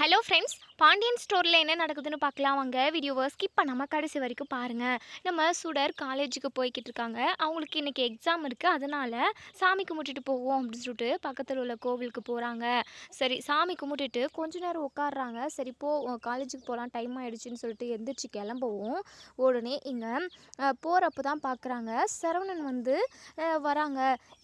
Hello friends, Pandian ஸ்டோரில் என்ன நடக்குதுன்னு பார்க்கலாம் வாங்க. வீடியோவை ஸ்கிப் பண்ணாமல் கடைசி வரைக்கும் பாருங்கள். நம்ம சுடர் காலேஜுக்கு போய்கிட்டு இருக்காங்க. அவங்களுக்கு இன்றைக்கி எக்ஸாம் இருக்குது. அதனால் சாமி கும்பிட்டுட்டு போவோம் அப்படின்னு சொல்லிட்டு பக்கத்தில் உள்ள கோவிலுக்கு போகிறாங்க. சரி, சாமி கும்பிட்டுட்டு கொஞ்ச நேரம் உட்காடுறாங்க. சரி காலேஜுக்கு போகலாம், டைம் ஆகிடுச்சின்னு சொல்லிட்டு எந்திரிச்சு கிளம்பவும் உடனே இங்கே போகிறப்ப தான் பார்க்குறாங்க சரவணன் வந்து வராங்க.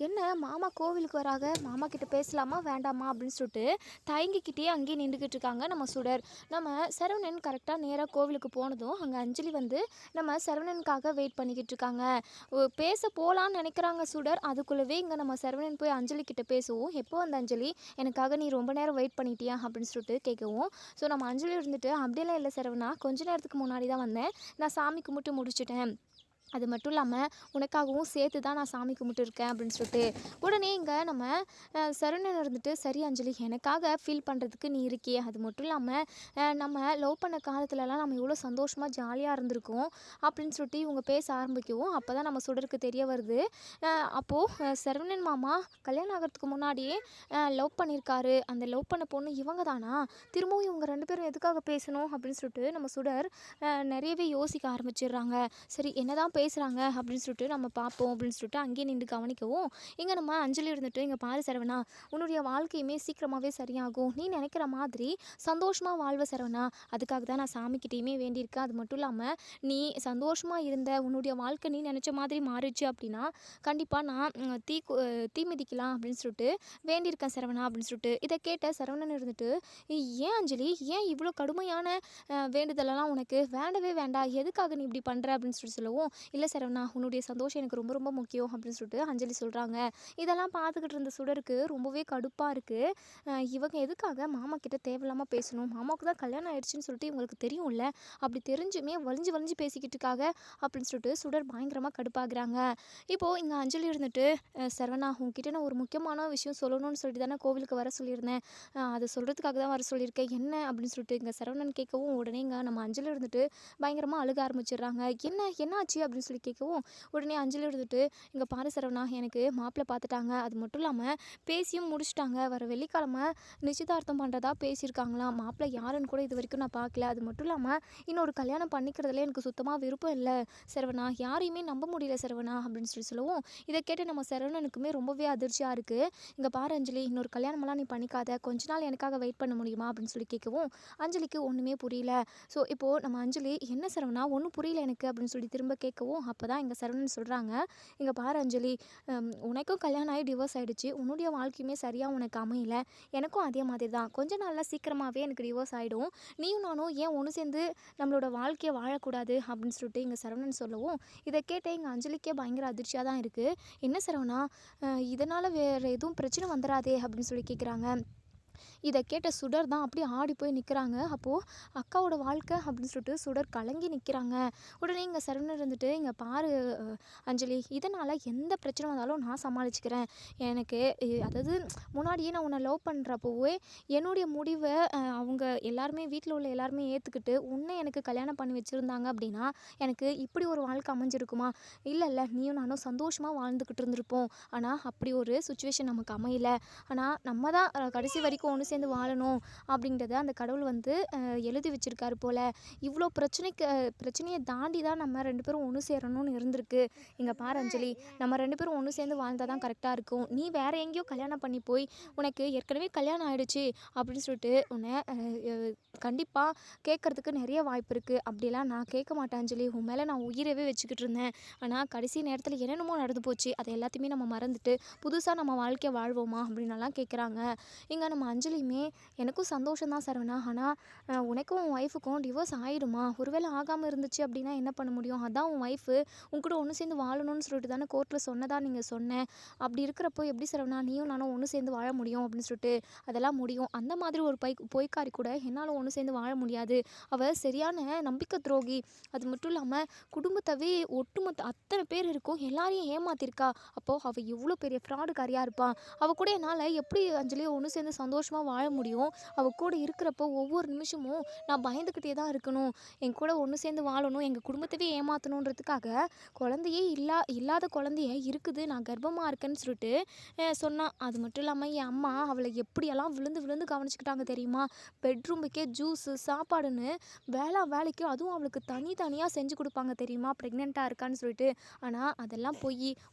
என்ன மாமா கோவிலுக்கு வராங்க, மாமா கிட்ட பேசலாமா வேண்டாமா அப்படின்னு சொல்லிட்டு தயங்கிக்கிட்டே அங்கேயே நின்றுக்கிட்டு இருக்காங்க நம்ம சுடர். நம்ம சரவணன் கரெக்டாக நேராக கோவிலுக்கு போனதும் அங்கே அஞ்சலி வந்து நம்ம சரவணனுக்காக வெயிட் பண்ணிக்கிட்டு இருக்காங்க. பேச போகலான்னு நினைக்கிறாங்க சுடர். அதுக்குள்ளவே இங்கே நம்ம சரவணன் போய் அஞ்சலி கிட்ட பேசுவோம். எப்போ அந்த அஞ்சலி, எனக்காக நீ ரொம்ப நேரம் வெயிட் பண்ணிட்டியா அப்படின்னு சொல்லிட்டு கேட்கவும், ஸோ நம்ம அஞ்சலி இருந்துட்டு அப்படியெல்லாம் இல்லை சரவணா, கொஞ்ச நேரத்துக்கு முன்னாடி தான் வந்தேன், நான் சாமி கும்பிட்டு முடிச்சிட்டேன், அது மட்டும் இல்லாமல் உனக்காகவும் சேர்த்து தான் நான் சாமி கும்பிட்டுருக்கேன் அப்படின்னு சொல்லிட்டு உடனே இங்கே நம்ம சரவணன் இருந்துட்டு, சரி அஞ்சலி, எனக்காக ஃபீல் பண்ணுறதுக்கு நீ இருக்கியே, அது மட்டும் இல்லாமல் நம்ம லவ் பண்ண காலத்துலலாம் நம்ம எவ்வளோ சந்தோஷமாக ஜாலியாக இருந்திருக்கோம் அப்படின்னு சொல்லிட்டு இவங்க பேச ஆரம்பிக்கவும், அப்போ தான் நம்ம சுடருக்கு தெரிய வருது. அப்போது சரவணன் மாமா கல்யாணம் ஆகிறதுக்கு முன்னாடியே லவ் பண்ணியிருக்காரு, அந்த லவ் பண்ண பொண்ணு இவங்க தானா, திரும்பவும் இவங்க ரெண்டு பேரும் எதுக்காக பேசணும் அப்படின்னு சொல்லிட்டு நம்ம சுடர் நிறையவே யோசிக்க ஆரம்பிச்சிடுறாங்க. சரி, என்னதான் பேசுகிறாங்க அப்படின்னு சொல்லிட்டு நம்ம பார்ப்போம் அப்படின்னு சொல்லிட்டு அங்கேயே நின்று கவனிக்கவும், இங்கே நம்ம அஞ்சலி இருந்துட்டு, இங்கே பாரு சரவணா, உன்னுடைய வாழ்க்கையுமே சீக்கிரமாகவே சரியாகும், நீ நினைக்கிற மாதிரி சந்தோஷமாக வாழ்வ சரவணா, அதுக்காக தான் நான் சாமிக்கிட்டேயுமே வேண்டியிருக்கேன், அது மட்டும் இல்லாமல் நீ சந்தோஷமாக இருந்த உன்னுடைய வாழ்க்கை நீ நினச்ச மாதிரி மாறிச்சு அப்படின்னா கண்டிப்பாக நான் தீ மிதிக்கலாம் அப்படின்னு சொல்லிட்டு வேண்டியிருக்கேன் சரவணா அப்படின்னு சொல்லிட்டு. இதை கேட்ட சரவணன் இருந்துட்டு, ஏன் அஞ்சலி, ஏன் இவ்வளோ கடுமையான வேண்டுதலெல்லாம் உனக்கு வேண்டவே வேண்டாம், எதுக்காக நீ இப்படி பண்ணுற அப்படின்னு சொல்லவும், இல்லை சரவணா, உன்னுடைய சந்தோஷம் எனக்கு ரொம்ப ரொம்ப முக்கியம் அப்படின்னு சொல்லிட்டு அஞ்சலி சொல்கிறாங்க. இதெல்லாம் பார்த்துக்கிட்டு இருந்த சுடருக்கு ரொம்பவே கடுப்பாக இருக்குது. இவங்க எதுக்காக மாமா கிட்ட தேவையில்லாமல் பேசணும், மாமாவுக்கு தான் கல்யாணம் ஆயிடுச்சுன்னு சொல்லிட்டு இவங்களுக்கு தெரியும்ல, அப்படி தெரிஞ்சுமே வலிஞ்சு வலிஞ்சு பேசிக்கிட்டு இருக்காங்க அப்படின்னு சொல்லிட்டு சுடர் பயங்கரமாக கடுப்பாகிறாங்க. இப்போது இங்கே அஞ்சலி இருந்துட்டு, சரவணா, உங்ககிட்ட நான் ஒரு முக்கியமான விஷயம் சொல்லணும்னு சொல்லிட்டு தானே கோவிலுக்கு வர சொல்லியிருந்தேன், அதை சொல்கிறதுக்காக தான் வர சொல்லியிருக்கேன், என்ன அப்படின்னு சொல்லிட்டு இங்கே சரவணன் கேட்கவும், உடனே இங்கே நம்ம அஞ்சலி இருந்துட்டு பயங்கரமாக அழுக ஆரம்பிச்சிடுறாங்க. என்னாச்சு அப்படின்னு சொல்லி கேட்கவும், உடனே அஞ்சலி இருந்துட்டு, இங்கே பாரு சரவணா, எனக்கு மாப்பிள்ளை பார்த்துட்டாங்க, அது மட்டும் இல்லாமல் பேசியும் முடிச்சுட்டாங்க, வர வெள்ளிக்கிழமை நிச்சயதார்த்தம் பண்ணுறதா பேசியிருக்காங்களாம், மாப்பிள்ளை யாருன்னு கூட இது வரைக்கும் நான் பார்க்கல, அது மட்டும் இல்லாமல் இன்னொரு கல்யாணம் பண்ணிக்கிறதுல எனக்கு சுத்தமாக விருப்பம் இல்லை சரவணா, யாரையுமே நம்ப முடியல சரவணா அப்படின்னு சொல்லவும், இதை கேட்டு நம்ம சரவணனுக்குமே ரொம்பவே அதிர்ச்சியாக இருக்குது. இங்கே பாரு அஞ்சலி, இன்னொரு கல்யாணமெல்லாம் நீ பண்ணிக்காத, கொஞ்ச நாள் எனக்காக வெயிட் பண்ண முடியுமா அப்படின்னு சொல்லி கேட்கவும், அஞ்சலிக்கு ஒன்றுமே புரியல. ஸோ இப்போது நம்ம அஞ்சலி, என்ன சரவணா, ஒன்றும் புரியல எனக்கு அப்படின்னு சொல்லி திரும்ப கேட்கவும், அப்போ தான் இங்கே சரவணன் சொல்கிறாங்க, இங்கே பாரு அஞ்சலி, உனக்கும் கல்யாணம் ஆகி டிவோர்ஸ் ஆகிடுச்சு, உன்னுடைய வாழ்க்கையுமே சரியாக உனக்கு அமையல, எனக்கும் அதே மாதிரி தான், கொஞ்ச நாளில் சீக்கிரமாகவே எனக்கு டிவோர்ஸ் ஆகிடும், நீயும் நானும் ஏன் ஒன்று சேர்ந்து நம்மளோட வாழ்க்கையை வாழக்கூடாது அப்படின்னு சொல்லிட்டு இங்கே சரவணன் சொல்லவும், இதை கேட்ட எங்கள் அஞ்சலிக்கே பயங்கர அதிர்ச்சியாக தான் இருக்குது. என்ன சரவணா, இதனால் வேறு எதுவும் பிரச்சனை வந்துடாதே அப்படின்னு சொல்லி கேட்குறாங்க. இதை கேட்ட சுடர் தான் அப்படியே ஆடி போய் நிற்கிறாங்க. அப்போது அக்காவோட வாழ்க்கை அப்படின்னு சொல்லிட்டு சுடர் கலங்கி நிற்கிறாங்க. உடனே இங்கே சரவணன் இருந்துட்டு, இங்கே பாரு அஞ்சலி, இதனால் எந்த பிரச்சனை வந்தாலும் நான் சமாளிச்சுக்கிறேன், எனக்கு அதாவது முன்னாடியே நான் உன்னை லவ் பண்ணுறப்போவே என்னுடைய முடிவை அவங்க எல்லாருமே வீட்டில் உள்ள எல்லாருமே ஏற்றுக்கிட்டு உன்னை எனக்கு கல்யாணம் பண்ணி வச்சுருந்தாங்க அப்படின்னா எனக்கு இப்படி ஒரு வாழ்க்கை அமைஞ்சிருக்குமா, இல்லை நீயும் நானும் சந்தோஷமாக வாழ்ந்துக்கிட்டு இருந்திருப்போம், ஆனால் அப்படி ஒரு சுச்சுவேஷன் நமக்கு அமையல, ஆனால் நம்ம தான் கடைசி வரைக்கும் ஒன்று சேர்ந்து வாழணும் அப்படின்றத அந்த கடவுள் வந்து எழுதி வச்சிருக்காரு போல், இவ்வளோ பிரச்சனையை தாண்டி தான் நம்ம ரெண்டு பேரும் ஒன்று சேரணும்னு இருந்திருக்கு. இங்கே பாரு அஞ்சலி, நம்ம ரெண்டு பேரும் ஒன்று சேர்ந்து வாழ்ந்தால் தான் கரெக்டாக இருக்கும், நீ வேறு எங்கேயோ கல்யாணம் பண்ணி போய் உனக்கு ஏற்கனவே கல்யாணம் ஆகிடுச்சு அப்படின்னு சொல்லிட்டு உன்னை கண்டிப்பாக கேட்குறதுக்கு நிறைய வாய்ப்பு இருக்குது, அப்படிலாம் நான் கேட்க மாட்டேன் அஞ்சலி, உன் மேலே நான் உயிரவே வச்சுக்கிட்டு இருந்தேன், ஆனால் கடைசி நேரத்தில் என்னென்னமோ நடந்து போச்சு, அதை எல்லாத்தையுமே நம்ம மறந்துட்டு புதுசாக நம்ம வாழ்க்கையை வாழ்வோமா அப்படின்னலாம் கேட்குறாங்க. இங்கே நம்ம அஞ்சலியுமே, எனக்கும் சந்தோஷம் தான் சரவணா, ஆனால் உனக்கும் உன் ஒய்ஃபுக்கும் டிவோர்ஸ் ஆகிடுமா, ஒருவேளை ஆகாமல் இருந்துச்சு அப்படின்னா என்ன பண்ண முடியும், அதான் உன் ஒய்ஃபு உங்கூட ஒன்று சேர்ந்து வாழணும்னு சொல்லிட்டு தானே கோர்ட்டில் சொன்னதா நீங்கள் சொன்னேன், அப்படி இருக்கிறப்போ எப்படி சரவணா நீயும் நானும் ஒன்று சேர்ந்து வாழ முடியும் அப்படின்னு சொல்லிட்டு, அதெல்லாம் முடியும், அந்த மாதிரி ஒரு பொய்க்காரி கூட என்னால் ஒன்று சேர்ந்து வாழ முடியாது, அவள் சரியான நம்பிக்கை துரோகி, அது மட்டும் இல்லாமல் குடும்பத்தவே ஒட்டுமொத்த அத்தனை பேர் இருக்கும் எல்லாரையும் ஏமாத்திருக்கா, அப்போது அவள் எவ்வளோ பெரிய ஃப்ராடுக்காரியாக இருப்பான், அவள் கூட என்னால் எப்படி அஞ்சலி ஒன்று சேர்ந்து சந்தோஷமாக சந்தோஷமாக வாழ முடியும். அவள் கூட இருக்கிறப்போ ஒவ்வொரு நிமிஷமும் நான் பயந்துக்கிட்டே தான் இருக்கணும். என் கூட ஒன்று சேர்ந்து வாழணும், எங்கள் குடும்பத்தவே ஏமாற்றணுன்றதுக்காக குழந்தையே இல்லாத குழந்தைய இருக்குது, நான் கர்ப்பமாக இருக்கேன்னு சொல்லிட்டு சொன்னா. அது மட்டும் இல்லாமல் என் அம்மா அவளை எப்படியெல்லாம் விழுந்து விழுந்து கவனிச்சுக்கிட்டாங்க தெரியுமா? பெட்ரூமுக்கே ஜூஸு சாப்பாடுன்னு வேலைக்கு அதுவும் அவளுக்கு தனியாக செஞ்சு கொடுப்பாங்க தெரியுமா, ப்ரெக்னெண்ட்டாக இருக்கான்னு சொல்லிட்டு. ஆனால் அதெல்லாம்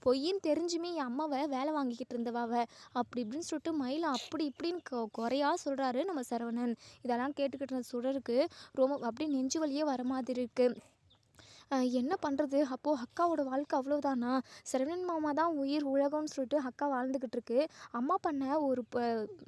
பொய்ன்னு தெரிஞ்சுமே என் அம்மாவை வேலை வாங்கிக்கிட்டு இருந்தவ அவ. அப்படி இப்படின்னு சொல்லிட்டு மயிலை அப்படி இப்படின்னு குறையா சொல்கிறாரு நம்ம சரவணன். இதெல்லாம் கேட்டுக்கிட்டு இருந்த சுடருக்கு ரொம்ப அப்படியே நெஞ்சு வலியே வர மாதிரி இருக்குது. என்ன பண்ணுறது? அப்போது அக்காவோட வாழ்க்கை அவ்வளோதானா? சரவணன் மாமா தான் உயிர் உலகம்னு சொல்லிட்டு அக்கா வாழ்ந்துக்கிட்டு இருக்கு. அம்மா பண்ண ஒரு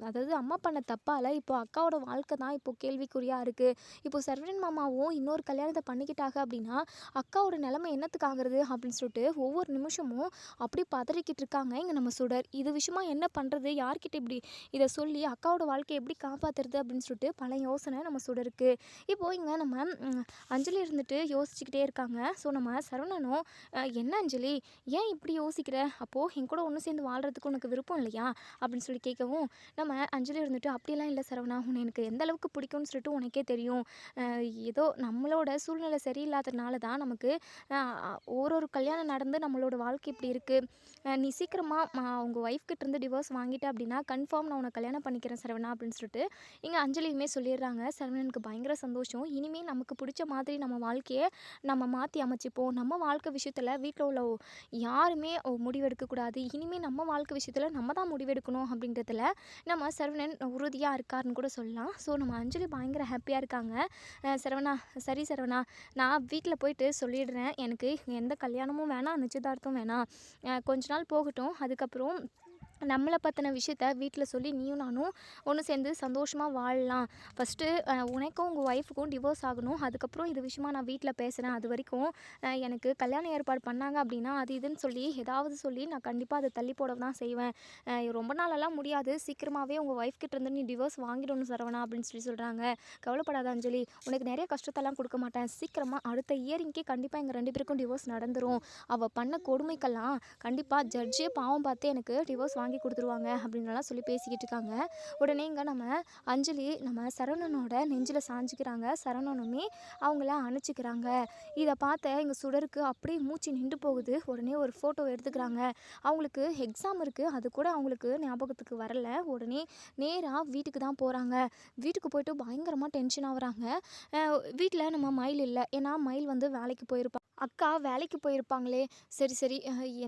அதாவது அம்மா பண்ண தப்பால் இப்போ அக்காவோட வாழ்க்கை தான் இப்போ கேள்விக்குறியாக இருக்குது. இப்போ சரவணன் மாமாவும் இன்னொரு கல்யாணத்தை பண்ணிக்கிட்டாங்க அப்படின்னா அக்காவோட நிலைமை என்னத்துக்கு ஆகுறது அப்படின்னு சொல்லிட்டு ஒவ்வொரு நிமிஷமும் அப்படி பதறிக்கிட்டு இருக்காங்க இங்கே நம்ம சுடர். இது விஷயமா என்ன பண்ணுறது? யார்கிட்ட இப்படி இதை சொல்லி அக்காவோட வாழ்க்கையை எப்படி காப்பாற்றுறது அப்படின்னு சொல்லிட்டு பல யோசனை நம்ம சுடருக்கு. இப்போது இங்கே நம்ம அஞ்சலி இருந்துட்டு யோசிச்சுக்கிட்டே இருக்காங்க. ஸோ நம்ம சரவணனும் என்ன அஞ்சலி, ஏன் இப்படி யோசிக்கிற? அப்போது என் கூட ஒன்று சேர்ந்து வாழ்கிறதுக்கு உனக்கு விருப்பம் இல்லையா அப்படின்னு சொல்லி கேட்கவும், நம்ம அஞ்சலி இருந்துட்டு அப்படியெல்லாம் இல்லை சரவணா, உன்னை எனக்கு எந்த அளவுக்கு பிடிக்கும்னு சொல்லிட்டு உனக்கே தெரியும். ஏதோ நம்மளோட சூழ்நிலை சரியில்லாததுனால தான் நமக்கு ஒரு கல்யாணம் நடந்து நம்மளோட வாழ்க்கை இப்படி இருக்குது. நீ சீக்கிரமாக உங்கள் ஒய்ஃப்கிட்டேருந்து டிவோர்ஸ் வாங்கிட்ட அப்படின்னா கன்ஃபார்ம் நான் உன்னை கல்யாணம் பண்ணிக்கிறேன் சரவணா அப்படின்னு சொல்லிட்டு இங்கே அஞ்சலியுமே சொல்லிடுறாங்க. சரவணனுக்கு பயங்கர சந்தோஷம். இனிமேல் நமக்கு பிடிச்ச மாதிரி நம்ம வாழ்க்கையை நம்ம மாற்றி அமைச்சிப்போம். நம்ம வாழ்க்கை விஷயத்தில் வீட்டில் உள்ள யாருமே முடிவெடுக்கக்கூடாது. இனிமேல் நம்ம வாழ்க்கை விஷயத்தில் நம்ம தான் முடிவெடுக்கணும் அப்படின்றதுல நம்ம சரவணன் உறுதியாக இருக்காருன்னு கூட சொல்லலாம். ஸோ நம்ம அஞ்சலி பயங்கர ஹாப்பியாக இருக்காங்க. சரவணா, சரி சரவணா, நான் வீட்டில் போயிட்டு சொல்லிடுறேன். எனக்கு எந்த கல்யாணமும் வேணாம், நிச்சயதார்த்தம் வேணாம். கொஞ்ச நாள் போகட்டும். அதுக்கப்புறம் நம்மளை பற்றின விஷயத்த வீட்டில் சொல்லி நீயும் நானும் ஒன்று சேர்ந்து சந்தோஷமாக வாழலாம். ஃபஸ்ட்டு உனக்கும் உங்கள் ஒய்ஃபுக்கும் டிவோர்ஸ் ஆகணும். அதுக்கப்புறம் இது விஷயமா நான் வீட்டில் பேசுகிறேன். அது வரைக்கும் எனக்கு கல்யாணம் ஏற்பாடு பண்ணாங்க அப்படின்னா அது இதுன்னு சொல்லி ஏதாவது சொல்லி நான் கண்டிப்பாக அதை தள்ளி போட தான் செய்வேன். ரொம்ப நாளெல்லாம் முடியாது. சீக்கிரமாகவே உங்கள் ஒய்ஃப்கிட்ட இருந்து நீ டிவோர்ஸ் வாங்கிடணும் சரவணா அப்படின்னு சொல்லி சொல்கிறாங்க. கவலைப்படாத அஞ்சலி, உனக்கு நிறைய கஷ்டத்தெல்லாம் கொடுக்க மாட்டேன். சீக்கிரமாக அடுத்த இயரிங்கே கண்டிப்பாக எங்கள் 2 பேருக்கும் டிவோர்ஸ் நடந்துடும். அவள் பண்ண கொடுமைக்கெல்லாம் கண்டிப்பாக ஜட்ஜே பாவம் பார்த்து எனக்கு டிவோர்ஸ் வாங்கி கொடுத்துருவாங்க அப்படின்லாம் சொல்லி பேசிக்கிட்டு இருக்காங்க. உடனே இங்கே நம்ம அஞ்சலி நம்ம சரவணனோட நெஞ்சில் சாஞ்சிக்கிறாங்க. சரவணனுமே அவங்கள அணைச்சிக்கிறாங்க. இதை பார்த்த எங்கள் சுடருக்கு அப்படியே மூச்சு நின்று போகுது. உடனே ஒரு ஃபோட்டோ எடுத்துக்கிறாங்க. அவங்களுக்கு எக்ஸாம் இருக்குது, அது கூட அவங்களுக்கு ஞாபகத்துக்கு வரல. உடனே நேராக வீட்டுக்கு தான் போகிறாங்க. வீட்டுக்கு போயிட்டு பயங்கரமாக டென்ஷன் ஆகுறாங்க. வீட்டில் நம்ம மயில் இல்லை, ஏன்னா மயில் வந்து வேலைக்கு போயிருப்பா. அக்கா வேலைக்கு போயிருப்பாங்களே. சரி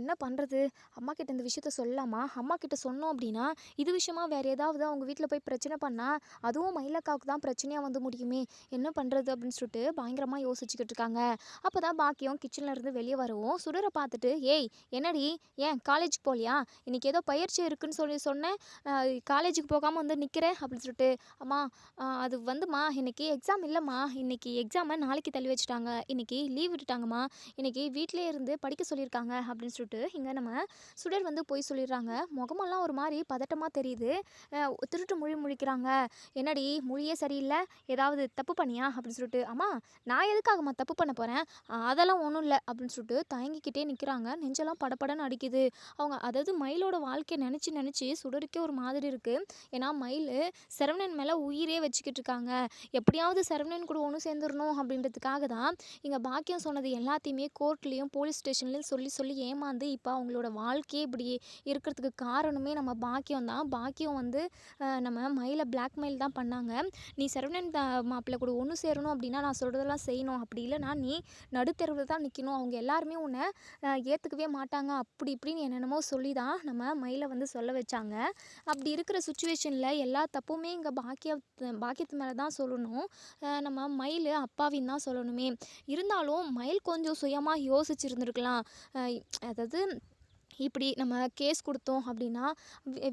என்ன பண்ணுறது? அம்மா கிட்ட இந்த விஷயத்த சொல்லலாமா? அம்மா கிட்ட சொன்னோம் அப்படின்னா இது விஷயமா வேறு ஏதாவது அவங்க வீட்டில் போய் பிரச்சனை பண்ணால் அதுவும் மயிலக்காவுக்கு தான் பிரச்சனையாக வந்து முடியுமே. என்ன பண்ணுறது அப்படின்னு சொல்லிட்டு பயங்கரமாக யோசிச்சுக்கிட்டு இருக்காங்க. அப்போ தான் பாக்கியம் கிச்சனில் இருந்து வெளியே வரவும் சுடரை பார்த்துட்டு, ஏய் என்னடி, ஏன் காலேஜுக்கு போகலையா? இன்றைக்கி ஏதோ பயிற்சி இருக்குதுன்னு சொல்லி சொன்னேன், காலேஜுக்கு போகாமல் வந்து நிற்கிறேன் அப்படின்னு சொல்லிட்டு. அம்மா அது வந்துமா இன்றைக்கி எக்ஸாம் இல்லைம்மா, இன்றைக்கி எக்ஸாமை நாளைக்கு தள்ளி வச்சுட்டாங்க, இன்றைக்கி லீவ் விட்டுட்டாங்கம்மா, இன்றைக்கி வீட்டிலே இருந்து படிக்க சொல்லியிருக்காங்க அப்படின்னு சொல்லிட்டு இங்கே நம்ம சுடர் வந்து போய் சொல்லிடுறாங்க. முகமெல்லாம் ஒரு மாதிரி பதட்டமாக தெரியுது. திருட்டு முழிக்கிறாங்க. என்னடி மொழியே சரியில்லை, ஏதாவது தப்பு பண்ணியா அப்படின்னு சொல்லிட்டு. அம்மா நான் எதுக்காகம்மா தப்பு பண்ண போகிறேன், அதெல்லாம் ஒன்றும் இல்லை அப்படின்னு சொல்லிட்டு தயங்கிக்கிட்டே நிற்கிறாங்க. நெஞ்செல்லாம் படப்படன்னு அடிக்குது. அவங்க அதாவது மயிலோட வாழ்க்கையை நினச்சி சுடருக்கே ஒரு மாதிரி இருக்குது. ஏன்னா மயில் சரவணன் மேலே உயிரே வச்சுக்கிட்டு இருக்காங்க. எப்படியாவது சரவணன் கூட ஒன்று சேர்ந்துடணும் அப்படின்றதுக்காக தான் இங்கே பாக்கியம் சொன்னது எல்லாத்தையுமே கோர்ட்லேயும் போலீஸ் ஸ்டேஷன்லேயும் சொல்லி ஏமாந்து இப்போ அவங்களோட வாழ்க்கையே இப்படி இருக்கிறதுக்கு காரணமே நம்ம பாக்கியம் தான். பாக்கியம் வந்து நம்ம மயிலை பிளாக்மெயில் தான் பண்ணாங்க. நீ சரவணன் மாப்பிள்ளை கூட ஒன்று சேரணும் அப்படின்னா நான் சொல்கிறதெல்லாம் செய்யணும், அப்படி இல்லைனா நீ நடுத்தெருவில் தான் நிற்கணும், அவங்க எல்லாருமே உன்னை ஏற்றுக்கவே மாட்டாங்க, அப்படி இப்படின்னு என்னென்னமோ சொல்லி தான் நம்ம மயிலை வந்து சொல்ல வச்சாங்க. அப்படி இருக்கிற சுச்சுவேஷனில் எல்லா தப்புமே இங்கே பாக்கியத்து மேலே தான் சொல்லணும். நம்ம மயில் அப்பாவின்னு தான் சொல்லணுமே. இருந்தாலும் மயில் கொஞ்சம் சுயமாக யோசிச்சுருந்துருக்கலாம். அதாவது இப்படி நம்ம கேஸ் கொடுத்தோம் அப்படின்னா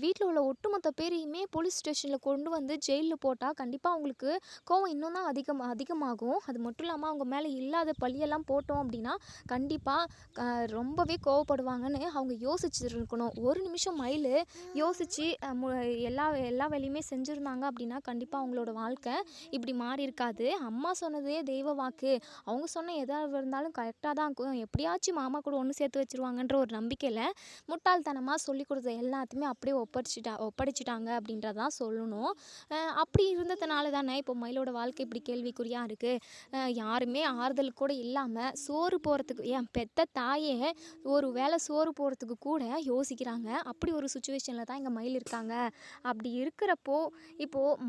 வீட்டில் உள்ள ஒட்டுமொத்த பேரையுமே போலீஸ் ஸ்டேஷனில் கொண்டு வந்து ஜெயிலில் போட்டால் கண்டிப்பாக அவங்களுக்கு கோவம் இன்னும் தான் அதிகமாகும். அது மட்டும் இல்லாமல் அவங்க மேலே இல்லாத பழியெல்லாம் போட்டோம் அப்படின்னா கண்டிப்பாக ரொம்பவே கோவப்படுவாங்கன்னு அவங்க யோசிச்சுருக்கணும். ஒரு நிமிஷம் மயில் யோசித்து எல்லா வேலையுமே செஞ்சுருந்தாங்க அப்படின்னா கண்டிப்பாக அவங்களோட வாழ்க்கை இப்படி மாறி இருக்காது. அம்மா சொன்னதே தெய்வ வாக்கு, அவங்க சொன்ன எதாக இருந்தாலும் கரெக்டாக தான் இருக்கும், எப்படியாச்சும் மாமா கூட ஒன்று சேர்த்து வச்சுருவாங்கன்ற ஒரு நம்பிக்கையில் முட்டாள்தனமாக சொல்லி கொடுத்த எல்லாத்தையுமே அப்படியே ஒப்படைச்சிட்டாங்க அப்படின்றதான் சொல்லணும். அப்படி இருந்ததுனால தானே இப்போ மயிலோட வாழ்க்கை இப்படி கேள்விக்குறியாக இருக்குது. யாருமே ஆறுதல் கூட இல்லாமல் சோறு போகிறதுக்கு என் பெத்த தாயே ஒரு வேளை சோறு போகிறதுக்கு கூட யோசிக்கிறாங்க. அப்படி ஒரு சுச்சுவேஷனில் தான் இங்கே மயில் இருக்காங்க. அப்படி இருக்கிறப்போ இப்போது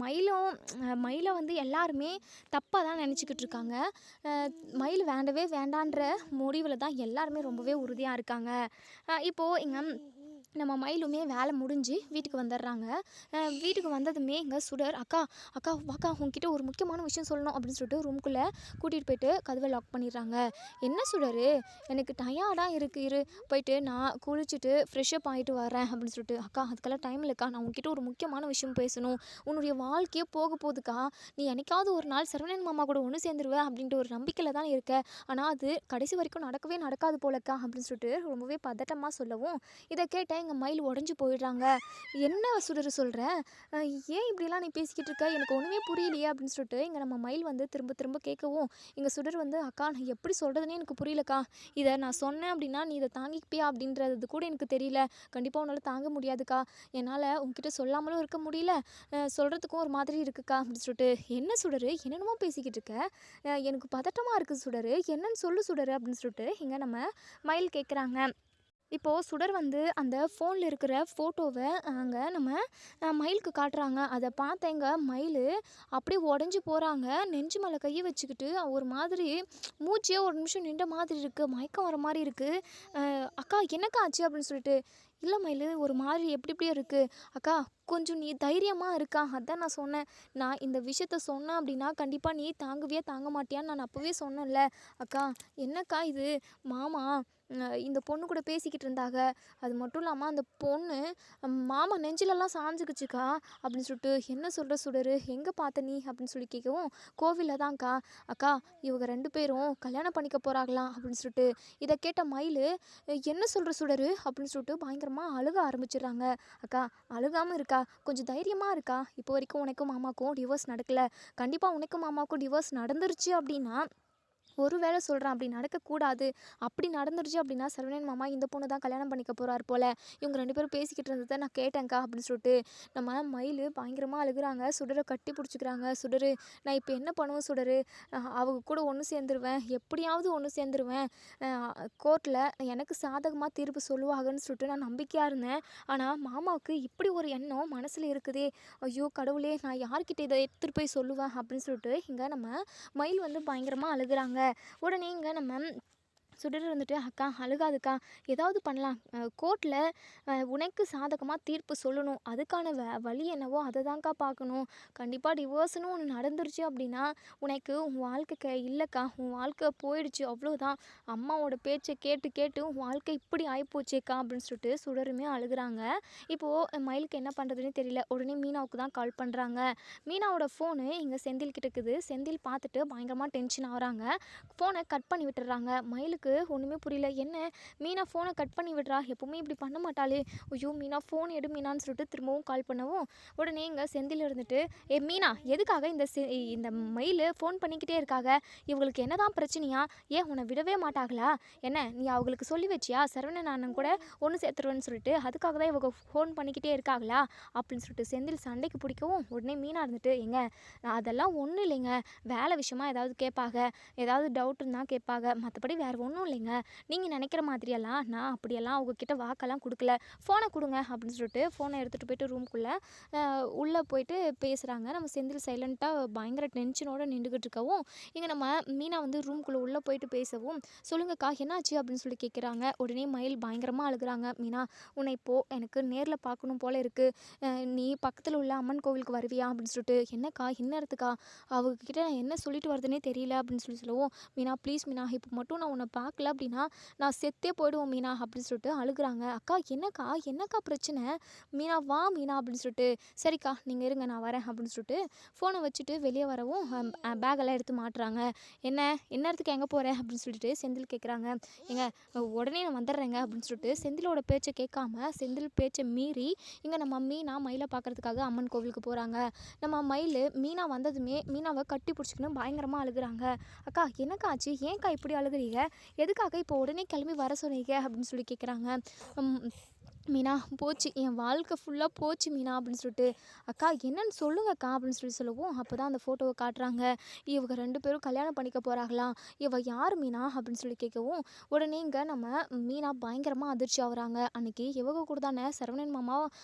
மயிலை வந்து எல்லாருமே தப்பாக தான் நினச்சிக்கிட்டு இருக்காங்க. மயில் வேண்டவே வேண்டான்ற முடிவில் தான் எல்லாருமே ரொம்பவே உறுதியாக இருக்காங்க. இப்போது இங்கே நம்ம மயிலுமே வேலை முடிஞ்சு வீட்டுக்கு வந்துடுறாங்க. வீட்டுக்கு வந்ததுமே இங்கே சுடர் அக்கா அக்கா வாக்கா உங்ககிட்ட ஒரு முக்கியமான விஷயம் சொல்லணும் அப்படின்னு சொல்லிட்டு ரூம்குள்ளே கூட்டிகிட்டு போயிட்டு கதவை லாக் பண்ணிடுறாங்க. என்ன சுடர், எனக்கு டயர்டாக இரு போயிட்டு நான் குளிச்சுட்டு ஃப்ரெஷ்அப் ஆகிட்டு வரேன் அப்படின்னு சொல்லிட்டு. அக்கா அதுக்கெல்லாம் டைம் இல்லைக்கா, நான் உங்ககிட்ட ஒரு முக்கியமான விஷயம் பேசணும். உன்னுடைய வாழ்க்கையே போக போகுதுக்கா. நீ என்னைக்காவது ஒரு நாள் சரவணன் மாமா கூட ஒன்று சேர்ந்துருவேன் அப்படின்ட்டு ஒரு நம்பிக்கையில் தான் இருக்க. ஆனால் அது கடைசி வரைக்கும் நடக்கவே நடக்காது போலக்கா அப்படின்னு சொல்லிட்டு ரொம்பவே பதட்டமாக சொல்லவும், இதை கேட்ட எங்கள் மயில் உடஞ்சி போயிடுறாங்க. என்ன சுடர் சொல்கிற, ஏன் இப்படிலாம் நீ பேசிக்கிட்டு இருக்க, எனக்கு ஒன்றுமே புரியலையே அப்படின்னு சொல்லிட்டு இங்கே நம்ம மயில் வந்து திரும்ப திரும்ப கேட்கவும், இங்கே சுடர் வந்து அக்கா நான் எப்படி சொல்கிறதுனே எனக்கு புரியலக்கா. இதை நான் சொன்னேன் அப்படின்னா நீ இதை தாங்கிப்பியா அப்படின்றது கூட எனக்கு தெரியல. கண்டிப்பாக உன்னால் தாங்க முடியாதுக்கா. என்னால் உங்ககிட்ட சொல்லாமலும் இருக்க முடியல, சொல்கிறதுக்கும் ஒரு மாதிரி இருக்குக்கா அப்படின்னு சொல்லிட்டு. என்ன சுடர் என்னென்னமோ பேசிக்கிட்டு இருக்க, எனக்கு பதட்டமாக இருக்குது சுடர், என்னன்னு சொல்லு சுடர் அப்படின்னு சொல்லிட்டு இங்கே நம்ம மயில் கேட்குறாங்க. இப்போது சுடர் வந்து அந்த ஃபோனில் இருக்கிற ஃபோட்டோவை அங்கே நம்ம மயிலுக்கு காட்டுறாங்க. அதை பார்த்தேங்க மயில் அப்படியே உடஞ்சி போகிறாங்க. நெஞ்சு மேலே கையை வச்சுக்கிட்டு ஒரு மாதிரி மூச்சே ஒரு நிமிஷம் நின்ற மாதிரி இருக்குது, மயக்கம் வர மாதிரி இருக்குது. அக்கா என்னக்கா ஆச்சு அப்படின்னு சொல்லிட்டு. இல்லை மயில் ஒரு மாதிரி எப்படியோ இருக்குது அக்கா, கொஞ்சம் நீ தைரியமாக இருக்கா, அதான் நான் சொன்னேன். நான் இந்த விஷயத்த சொன்னேன் அப்படின்னா கண்டிப்பாக நீ தாங்க மாட்டியான்னு நான் அப்போவே சொன்னேன்ல. அக்கா என்னக்கா இது, மாமா இந்த பொண்ணு கூட பேசிக்கிட்டு இருந்தாங்க. அது மட்டும் இல்லாமல் அந்த பொண்ணு மாமா நெஞ்சிலெல்லாம் சாஞ்சுக்குச்சுக்கா அப்படின்னு சொல்லிட்டு. என்ன சொல்கிற சுடர், எங்கே பார்த்த நீ அப்படின்னு சொல்லி கேட்கவும், கோவிலில் தான்க்கா. அக்கா இவங்க 2 பேரும் கல்யாணம் பண்ணிக்க போகிறாங்களாம் அப்படின்னு சொல்லிட்டு. இதை கேட்ட மயில் என்ன சொல்கிற சுடர் அப்படின்னு சொல்லிட்டு பயங்கரமாக அழுக ஆரம்பிச்சிடுறாங்க. அக்கா அழுகாமல் இருக்கா, கொஞ்சம் தைரியமாக இருக்கா. இப்போ வரைக்கும் உனக்கும் மாமாவுக்கும் டிவோர்ஸ் நடக்கலை. கண்டிப்பாக உனக்கும் மாமாவுக்கும் டிவோர்ஸ் நடந்துருச்சு அப்படின்னா, ஒரு வேளை சொல்கிறேன் அப்படி நடக்கக்கூடாது. அப்படி நடந்துருச்சு அப்படின்னா சரவணன் மாமா இந்த பொண்ணு தான் கல்யாணம் பண்ணிக்க போகிறார் போல். இவங்க 2 பேரும் பேசிக்கிட்டு இருந்ததை நான் கேட்டேங்க்கா அப்படின்னு சொல்லிட்டு நம்ம மயில் பயங்கரமாக அழுகுறாங்க. சுடரை கட்டி பிடிச்சிக்கிறாங்க. சுடர் நான் இப்போ என்ன பண்ணுவேன் சுடர், அவங்க கூட ஒன்று சேர்ந்துருவேன், எப்படியாவது ஒன்று சேர்ந்துருவேன். கோர்ட்டில் எனக்கு சாதகமாக தீர்ப்பு சொல்லுவாங்கன்னு சொல்லிட்டு நான் நம்பிக்கையாக இருந்தேன். ஆனால் மாமாவுக்கு இப்படி ஒரு எண்ணம் மனசில் இருக்குதே. ஐயோ கடவுளே, நான் யார்கிட்ட இதை எடுத்துகிட்டு போய் சொல்லுவேன் அப்படின்னு சொல்லிட்டு இங்கே நம்ம மயில் வந்து பயங்கரமாக அழுகுறாங்க. உடனே இங்கே நம்ம சுடர் வந்துட்டு அக்கா அழுகாதுக்கா, ஏதாவது பண்ணலாம். கோர்ட்டில் உனக்கு சாதகமாக தீர்ப்பு சொல்லணும். அதுக்கான வழி என்னவோ அதை தான்க்கா பார்க்கணும். கண்டிப்பாக டிவோர்ஸ்னு ஒன்று நடந்துருச்சு அப்படின்னா உனக்கு உன் வாழ்க்கை இல்லைக்கா, உன் வாழ்க்கை போயிடுச்சு அவ்வளோதான். அம்மாவோட பேச்சை கேட்டு கேட்டு உன் வாழ்க்கை இப்படி ஆகிப்போச்சேக்கா அப்படின்னு சொல்லிட்டு சுடருமே அழுகுறாங்க. இப்போது மயிலுக்கு என்ன பண்ணுறதுன்னு தெரியல. உடனே மீனாவுக்கு தான் கால் பண்ணுறாங்க. மீனாவோட ஃபோனு இங்கே செந்தில் கிட்ட இருக்குது. செந்தில் பார்த்துட்டு பயங்கரமாக டென்ஷன் ஆகுறாங்க. ஃபோனை கட் பண்ணி விட்டுறாங்க. மயிலுக்கு ஒன்றுமே புரியல. என்ன மீனா ஃபோனை கட் பண்ணி விடுறா, எப்பவுமே இப்படி பண்ண மாட்டாளே. ஐயோ மீனா ஃபோன் எடு மீனான்னு சொல்லிட்டு திரும்பவும் கால் பண்ணவும், உடனே இங்கே செந்தில் இருந்துட்டு மீனா எதுக்காக இந்த மயில் ஃபோன் பண்ணிக்கிட்டே இருக்காங்க, இவங்களுக்கு என்ன தான் பிரச்சனையா, ஏன் உன்னை விடவே மாட்டாங்களா, என்ன நீ அவங்களுக்கு சொல்லி வச்சியா சரவணன் அண்ணன் கூட ஒன்று சேர்த்துருவேன்னு சொல்லிட்டு, அதுக்காக தான் இவங்க ஃபோன் பண்ணிக்கிட்டே இருக்காங்களா அப்படின்னு சொல்லிட்டு செந்தில் சண்டைக்கு பிடிக்கவும், உடனே மீனா இருந்துட்டு ஏங்க அதெல்லாம் ஒன்றும் இல்லைங்க, வேலை விஷயமா ஏதாவது கேட்பாங்க, ஏதாவது டவுட் இருந்தால் கேட்பாங்க, மற்றபடி வேறு ஒன்றும் இல்லைங்க. நீங்கள் நினைக்கிற மாதிரியெல்லாம் நான் அப்படியெல்லாம் அவங்கக்கிட்ட வாக்கெல்லாம் கொடுக்கல. ஃபோனை கொடுங்க அப்படின்னு சொல்லிட்டு ஃபோனை எடுத்துகிட்டு போயிட்டு ரூம்குள்ளே உள்ளே போயிட்டு பேசுகிறாங்க. நம்ம செந்தில் சைலண்ட்டாக பயங்கர டென்ஷனோடு நின்றுக்கிட்டு இருக்கவும், இங்கே நம்ம மீனா வந்து ரூம்குள்ளே உள்ளே போயிட்டு பேசவும், சொல்லுங்கக்கா என்னாச்சு அப்படின்னு சொல்லி கேட்குறாங்க. உடனே மயில் பயங்கரமாக அழுகுறாங்க. மீனா உன்னை இப்போது எனக்கு நேரில் பார்க்கணும் போல் இருக்குது, நீ பக்கத்தில் உள்ள அம்மன் கோவிலுக்கு வருவியா அப்படின்னு சொல்லிட்டு. என்னக்கா இந்நேரத்துக்கா, அவங்கக்கிட்ட நான் என்ன சொல்லிட்டு வரதுனே தெரியல அப்படின்னு சொல்லவும், மீனா ப்ளீஸ் மீனா இப்போ மட்டும் நான் உன்னை பார்க்கல அப்படின்னா நான் செத்தே போயிடுவோம் மீனா அப்படின்னு சொல்லிட்டு அழுகுறாங்க. அக்கா என்னக்கா பிரச்சனை, மீனா வா மீனா அப்படின்னு சொல்லிட்டு. சரிக்கா நீங்கள் இருங்க நான் வரேன் அப்படின்னு சொல்லிட்டு ஃபோனை வச்சுட்டு வெளியே வரவும் பேக்கெல்லாம் எடுத்து மாட்டுறாங்க. என்ன இடத்துக்கு எங்கே போகிறேன் அப்படின்னு சொல்லிட்டு செந்தில் கேட்குறாங்க. ஏங்க உடனே நான் வந்துடுறேங்க அப்படின்னு சொல்லிட்டு செந்திலோட பேச்சை கேட்காம செந்தில் பேச்சை மீறி இங்கே நம்ம மீனா மயிலை பார்க்குறதுக்காக அம்மன் கோவிலுக்கு போகிறாங்க. நம்ம மயில் மீனா வந்ததுமே மீனாவை கட்டி பிடிச்சிக்கணும் பயங்கரமாக அழுகுறாங்க. அக்கா என்னக்கா ஆச்சு, ஏன்க்கா இப்படி அழுகுறீங்க, எதுக்காக இப்போ உடனே கிளம்பி வர சொன்னீங்க அப்படின்னு சொல்லி கேட்குறாங்க. மீனா போச்சு, என் வாழ்க்கை ஃபுல்லாக போச்சு மீனா அப்படின்னு சொல்லிட்டு, அக்கா என்னன்னு சொல்லுங்கக்கா அப்படின்னு சொல்லவும், அப்போ தான் அந்த ஃபோட்டோவை காட்டுறாங்க. இவங்க 2 பேரும் கல்யாணம் பண்ணிக்க போகிறாங்களாம். இவ யார் மீனா அப்படின்னு சொல்லி கேட்கவும், உடனே இங்கே நம்ம மீனா பயங்கரமாக அதிர்ச்சி ஆகுறாங்க. அன்னைக்கு இவங்க கூட தானே சரவணன் மாமா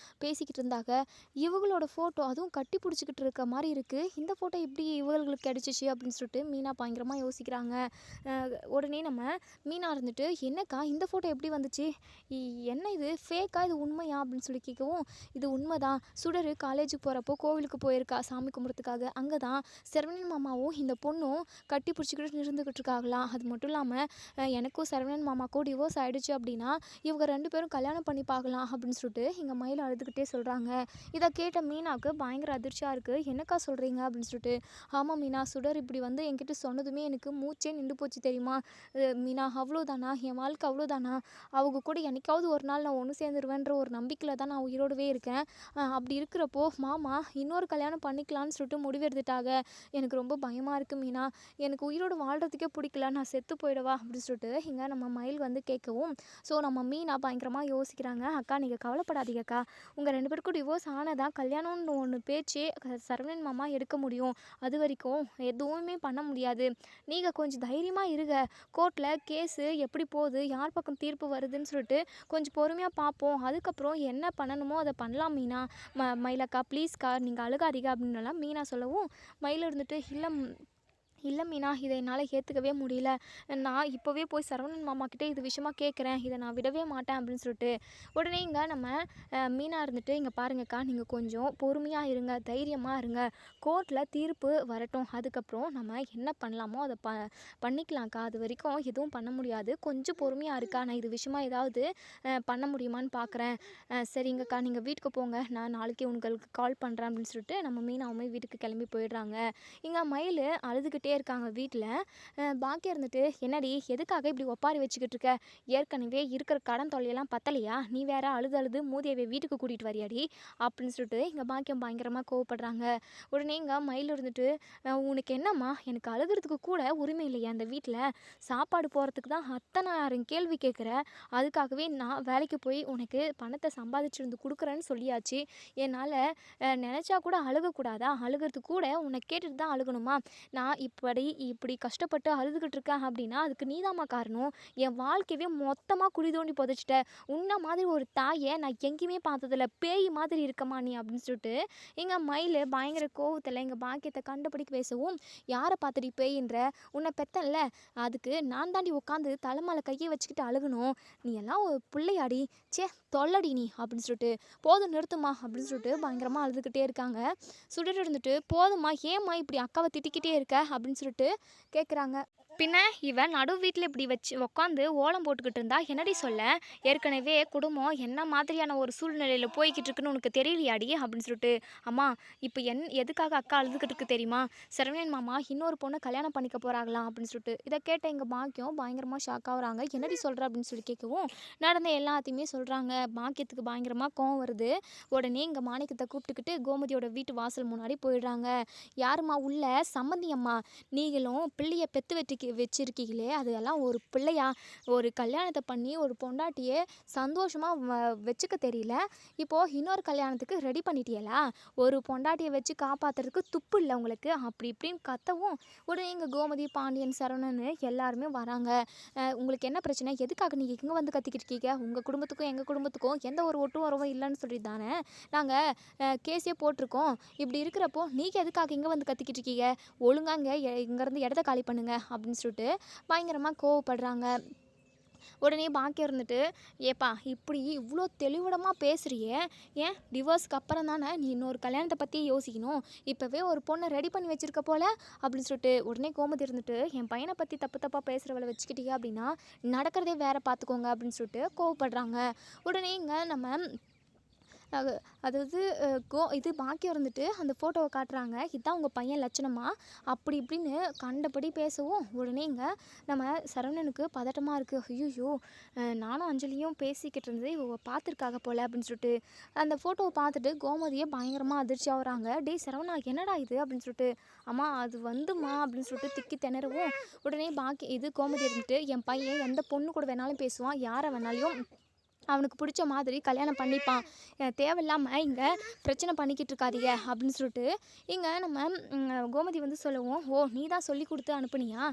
பேசிக்கிட்டு இருந்தாங்க. இவங்களோட ஃபோட்டோ அதுவும் கட்டி பிடிச்சிக்கிட்டு இருக்க மாதிரி இருக்குது. இந்த ஃபோட்டோ எப்படி இவங்களுக்கு கிடச்சிச்சு அப்படின்னு சொல்லிட்டு மீனா பயங்கரமாக யோசிக்கிறாங்க. உடனே நம்ம மீனா இருந்துட்டு, என்னக்கா இந்த ஃபோட்டோ எப்படி வந்துச்சு? என்ன இது ஃபேக்கா, இது உண்மையா அப்படின்னு சொல்லி கேட்கவும், இது உண்மைதான். சுடர் காலேஜுக்கு போகிறப்போ கோவிலுக்கு போயிருக்கா சாமி கும்பிட்றதுக்காக. அங்கே தான் சரவணன் மாமாவும் இந்த பொண்ணும் கட்டி பிடிச்சிக்கிட்டு இருந்துக்கிட்டு இருக்காங்களாம். அது மட்டும் இல்லாமல் எனக்கும் சரவணன் மாமாக்கும் டிவோர்ஸ் ஆகிடுச்சு அப்படின்னா இவங்க 2 பேரும் கல்யாணம் பண்ணி பார்க்கலாம் அப்படின்னு சொல்லிட்டு எங்கள் மயில் அழுதுகிட்டே சொல்கிறாங்க. இதை கேட்ட மீனாவுக்கு பயங்கர அதிர்ச்சியாக இருக்குது. என்னக்கா சொல்கிறீங்க அப்படின்னு சொல்லிட்டு, ஆமாம் மீனா, சுடர் இப்படி வந்து என்கிட்ட சொன்னதுமே எனக்கு மூச்சே நின்று போச்சு தெரியுமா? மீனா அவ்வளோதானா, என் வாழ்க்கை அவ்வளோதானா? அவங்க கூட என்னைக்காவது ஒரு நாள் நான் ஒன்று சேர்ந்துருவேன்ற ஒரு நம்பிக்கையில் தான் நான் உயிரோடவே இருக்கேன். அப்படி இருக்கிறப்போ மாமா இன்னொரு கல்யாணம் பண்ணிக்கலான்னு சொல்லிட்டு முடிவெடுத்துட்டாங்க. எனக்கு ரொம்ப பயமாக இருக்குது மீனா. எனக்கு உயிரோடு வாழ்கிறதுக்கே பிடிக்கல, நான் செத்து போயிடவா அப்படின்னு சொல்லிட்டு இங்கே நம்ம மயில் வந்து கேட்கவும், ஸோ நம்ம மீனா பயங்கரமாக யோசிக்கிறாங்க. அக்கா நீங்கள் கவலைப்படாதீங்கக்கா, உங்கள் 2 பேருக்கும் டிவோர்ஸ் ஆனதான் கல்யாணம்னு ஒன்று பேச்சே சரவணன் மாமா எடுக்க முடியும். அது வரைக்கும் எதுவுமே பண்ண முடியாது. நீங்கள் கொஞ்சம் தைரியமாக இருங்க. கோர்ட்டில் கேஸு எப்படி போகுது, யார் பக்கம் தீர்ப்பு வருதுன்னு சொல்லிட்டு கொஞ்சம் பொறுமையாக பார்ப்போம். அதுக்கப்புறம் என்ன பண்ணணுமோ அதை பண்ணலாம் மீனா. மயிலக்கா ப்ளீஸ்க்கா நீங்கள் அழுகாதீங்க அப்படின்னலாம் மீனா சொல்லவும், மயில் இருந்துட்டு, இல்லை மீனா, இதை என்னால் ஏற்றுக்கவே முடியல. நான் இப்போவே போய் சரவணன் மாமாக்கிட்டே இது விஷயமா கேட்குறேன். இதை நான் விடவே மாட்டேன் அப்படின்னு சொல்லிட்டு, உடனே இங்கே நம்ம மீனா இருந்துட்டு, இங்கே பாருங்கக்கா, நீங்கள் கொஞ்சம் பொறுமையாக இருங்க, தைரியமாக இருங்க. கோர்ட்டில் தீர்ப்பு வரட்டும். அதுக்கப்புறம் நம்ம என்ன பண்ணலாமோ அதை பண்ணிக்கலாம்க்கா. அது வரைக்கும் எதுவும் பண்ண முடியாது. கொஞ்சம் பொறுமையாக இருக்கா, நான் இது விஷயமா ஏதாவது பண்ண முடியுமான்னு பார்க்குறேன். சரிங்கக்கா, நீங்கள் வீட்டுக்கு போங்க, நான் நாளைக்கு உங்களுக்கு கால் பண்ணுறேன் அப்படின்னு சொல்லிட்டு நம்ம மீனாவுமே வீட்டுக்கு கிளம்பி போயிடுறாங்க. இங்கே மயில் அழுதுகிட்டே இருக்காங்க வீட்டில். பாக்கியா இருந்துட்டு, என்னடி எதுக்காக இப்படி ஒப்பாரி வச்சுக்கிட்டு இருக்க? ஏற்கனவே இருக்கிற கடன் தொல்லையெல்லாம் பத்தலையா? நீ வேற அழுது மூதியவை வீட்டுக்கு கூட்டிகிட்டு வரியாடி அப்படின்னு சொல்லிட்டு இங்கே பாக்கியம் பயங்கரமாக கோவப்படுறாங்க. உடனே இங்கே மயில் இருந்துட்டு, உனக்கு என்னம்மா, எனக்கு அழுகிறதுக்கு கூட உரிமை இல்லையா அந்த வீட்டில்? சாப்பாடு போகிறதுக்கு தான் அத்தனை ஆயிரம் கேள்வி கேட்குற. அதுக்காகவே நான் வேலைக்கு போய் உனக்கு பணத்தை சம்பாதிச்சிருந்து கொடுக்குறேன்னு சொல்லியாச்சு. என்னால் நினச்சா கூட அழுகக்கூடாதா? அழுகிறதுக்கு கூட உன்னை கேட்டுட்டு தான் அழுகணுமா? நான் இப்படி கஷ்டப்பட்டு அழுதுகிட்டு இருக்கேன் அப்படின்னா அதுக்கு நீதாம்மா காரணம். என் வாழ்க்கையவே மொத்தமாக குழி தோண்டி புதைச்சிட்ட. உன்ன மாதிரி ஒரு தாயை நான் எங்கேயுமே பார்த்ததில்ல. பேய் மாதிரி இருக்கம்மா நீ அப்படின்னு சொல்லிட்டு எங்கள் மயில் பயங்கர கோவத்தில் எங்கள் பாக்கியத்தை கண்டுபிடிக்க பேசவும், யாரை பார்த்துடி பேயின்ற? உன்னை பெத்தல்ல, அதுக்கு நான் தாண்டி உட்காந்து தலைமையில கையை வச்சுக்கிட்டு அழுகணும். நீ எல்லாம் ஒரு பிள்ளையாடி, சே தொல்லடி நீ அப்படின்னு சொல்லிட்டு, போதும் நிறுத்துமா அப்படின்னு சொல்லிட்டு பயங்கரமாக அழுதுகிட்டே இருக்காங்க. சுடர் இருந்துட்டு, போதுமா, ஏம்மா இப்படி அக்காவை திட்டிக்கிட்டே இருக்க அப்படின்னு சொல்லிட்டு கேட்குறாங்க. பின்ன இவன் நடு வீட்டில் இப்படி வச்சு உட்காந்து ஓலம் போட்டுக்கிட்டு இருந்தா என்னடி சொல்ல? ஏற்கனவே குடும்பம் என்ன மாதிரியான ஒரு சூழ்நிலையில் போய்கிட்டு இருக்குன்னு உனக்கு தெரியலையாடி அப்படின்னு சொல்லிட்டு, அம்மா இப்போ எதுக்காக அக்கா அழுதுகிட்டு இருக்கு தெரியுமா? சரவணன் மாமா இன்னொரு பொண்ணை கல்யாணம் பண்ணிக்க போகிறாங்களாம் அப்படின்னு சொல்லிட்டு. இதை கேட்ட எங்கள் பாக்கியம் பயங்கரமாக ஷாக் ஆகுறாங்க. என்னடி சொல்கிற அப்படின்னு சொல்லி கேட்கவும், நடந்த எல்லாத்தையுமே சொல்கிறாங்க. பாக்கியத்துக்கு பயங்கரமாக கோவம் வருது. உடனே இங்கே மாணிக்கத்தை கூப்பிட்டுக்கிட்டு கோமதியோட வீட்டு வாசல் முன்னாடி போயிடுறாங்க. யாரும்மா உள்ள? சம்மந்தி அம்மா, நீங்களும் பிள்ளையை பெற்று வச்சிருக்கீங்களே, அதெல்லாம் ஒரு பிள்ளையா? ஒரு கல்யாணத்தை பண்ணி ஒரு பொண்டாட்டியை சந்தோஷமாக வச்சுக்க தெரியல, இப்போது இன்னொரு கல்யாணத்துக்கு ரெடி பண்ணிட்டியலா? ஒரு பொண்டாட்டியை வச்சு காப்பாற்றுறதுக்கு துப்பு இல்லை உங்களுக்கு அப்படி இப்படின்னு கத்தவும், உடனே இங்கே கோமதி, பாண்டியன், சரவணன் எல்லாருமே வராங்க. உங்களுக்கு என்ன பிரச்சனை? எதுக்காக நீங்கள் இங்கே வந்து கத்திக்கிட்டு இருக்கீங்க? உங்கள் குடும்பத்துக்கும் எங்கள் குடும்பத்துக்கும் எந்த ஒரு ஒட்டும் உறவும் இல்லைன்னு சொல்லி தானே நாங்கள் கேஸே போட்டிருக்கோம். இப்படி இருக்கிறப்போ நீங்கள் எதுக்காக இங்கே வந்து கத்திக்கிட்டு இருக்கீங்க? ஒழுங்காங்க இங்கேருந்து இடத்த காலி பண்ணுங்க அப்படின்னு சொல்லிட்டு பயங்கரமாக கோவப்படுறாங்க. உடனே பாக்கியம் இருந்துட்டு, ஏப்பா இப்படி இவ்வளோ தெளிவிடமாக பேசுகிறியே, ஏன் டிவோர்ஸ்க்கு அப்புறம் தானே நீ இன்னொரு கல்யாணத்தை பற்றி யோசிக்கணும், இப்போவே ஒரு பொண்ணை ரெடி பண்ணி வச்சுருக்க போல அப்படின்னு சொல்லிட்டு உடனே கோமதி இருந்துட்டு, என் பையனை பற்றி தப்பாக பேசுகிறவளை வச்சுக்கிட்டீங்க அப்படின்னா நடக்கிறதே வேறு பார்த்துக்கோங்க அப்படின்னு சொல்லிட்டு கோவப்படுறாங்க. உடனே இங்கே நம்ம அது அதாவது இது பாக்கியம் இருந்துட்டு அந்த ஃபோட்டோவை காட்டுறாங்க. இதான் உங்கள் பையன் லட்சணமா அப்படி இப்படின்னு கண்டபடி பேசவும் உடனே இங்கே நம்ம சரவணனுக்கு பதட்டமாக இருக்குது. ஐயோ, நானும் அஞ்சலியும் பேசிக்கிட்டு இருந்தது இவ பார்த்துருக்காக போல் அப்படின்னு சொல்லிட்டு அந்த ஃபோட்டோவை பார்த்துட்டு கோமதியை பயங்கரமாக அதிர்ச்சி ஆகுறாங்க. டேய் சரவணா, என்னடா இது அப்படின்னு சொல்லிட்டு. அம்மா அது வந்துமா அப்படின்னு சொல்லிட்டு திக்கி திணறவும் உடனே கோமதி இருந்துட்டு, என் பையன் எந்த பொண்ணு கூட வேணாலும் பேசுவான், யாரை வேணாலையும் அவனுக்கு பிடிச்ச மாதிரி கல்யாணம் பண்ணிப்பான், தேவையில்லாமல் இங்கே பிரச்சனை பண்ணிக்கிட்டு இருக்காதீங்க அப்படின்னு சொல்லிட்டு இங்கே நம்ம கோமதி வந்து சொல்லவும், ஓ நீ தான் சொல்லி கொடுத்து அனுப்புனியா,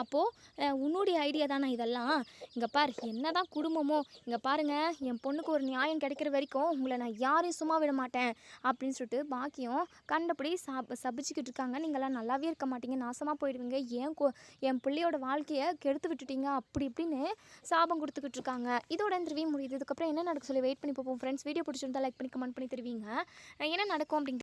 அப்போது உன்னுடைய ஐடியா தானே இதெல்லாம், இங்கே பார் என்ன தான் குடும்பமோ, இங்கே பாருங்கள் என் பொண்ணுக்கு ஒரு நியாயம் கிடைக்கிற வரைக்கும் உங்களை நான் யாரையும் சும்மா விட மாட்டேன் அப்படின்னு சொல்லிட்டு பாக்கியம் கண்டபடி சபிச்சுக்கிட்டு இருக்காங்க. நீங்களாம் நல்லாவே இருக்க மாட்டீங்க, நாசமாக போயிடுவீங்க, என் பிள்ளையோட வாழ்க்கையை கெடுத்து விட்டுட்டீங்க அப்படி இப்படின்னு சாபம் கொடுத்துக்கிட்டு இருக்காங்க. இதோட இந்த ரிவ்யூ முடியுது. இதுக்கப்புறம் என்ன நடக்கும் சொல்லி வெயிட் பண்ணி பார்ப்போம் ஃப்ரெண்ட்ஸ். வீடியோ பிடிச்சிருந்தா லைக் பண்ணி கமெண்ட் பண்ணி தருவீங்க. என்ன நடக்கும் அப்படிங்கிறது